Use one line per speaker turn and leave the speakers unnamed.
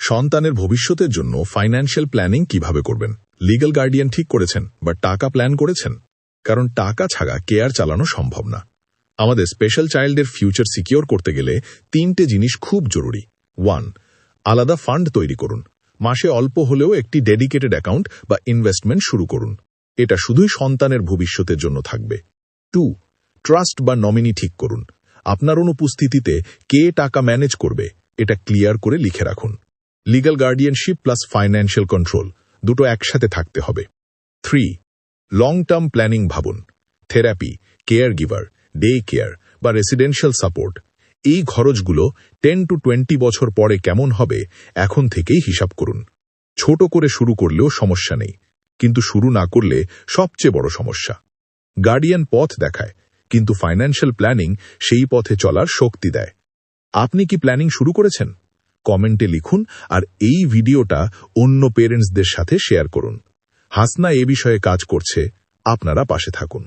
সন্তানের ভবিষ্যতের জন্য ফাইন্যান্সিয়াল প্ল্যানিং কিভাবে করবেন? লিগ্যাল গার্ডিয়ান ঠিক করেছেন বা টাকা প্ল্যান করেছেন? কারণ টাকা ছাড়া কেয়ার চালানো সম্ভব না। আমাদের স্পেশাল চাইল্ডের ফিউচার সিকিউর করতে গেলে 3টে জিনিস খুব জরুরি। 1. আলাদা ফান্ড তৈরি করুন। মাসে অল্প হলেও একটি ডেডিকেটেড অ্যাকাউন্ট বা ইনভেস্টমেন্ট শুরু করুন। এটা শুধুই সন্তানের ভবিষ্যতের জন্য থাকবে। 2. ট্রাস্ট বা নমিনি ঠিক করুন। আপনার অনুপস্থিতিতে কে টাকা ম্যানেজ করবে এটা ক্লিয়ার করে লিখে রাখুন। Legal guardianship plus financial control দুটো একসাথে থাকতে হবে। 3. লং টার্ম প্ল্যানিং ভাবুন। Therapy, care giver, day care বা রেসিডেন্সিয়াল সাপোর্ট, এই খরচগুলো 10 to 20 বছর পরে কেমন হবে এখন থেকেই হিসাব করুন। ছোট করে শুরু করলেও সমস্যা নেই, কিন্তু শুরু না করলে সবচেয়ে বড় সমস্যা। গার্ডিয়ান পথ দেখায়, কিন্তু ফাইন্যান্সিয়াল প্ল্যানিং সেই পথে চলার শক্তি দেয়। আপনি কি প্ল্যানিং শুরু করেছেন? কমেন্টে লিখুন আর এই ভিডিওটা অন্য পেরেন্টসদের সাথে শেয়ার করুন। হাসনা এ বিষয়ে কাজ করছে, আপনারা পাশে থাকুন।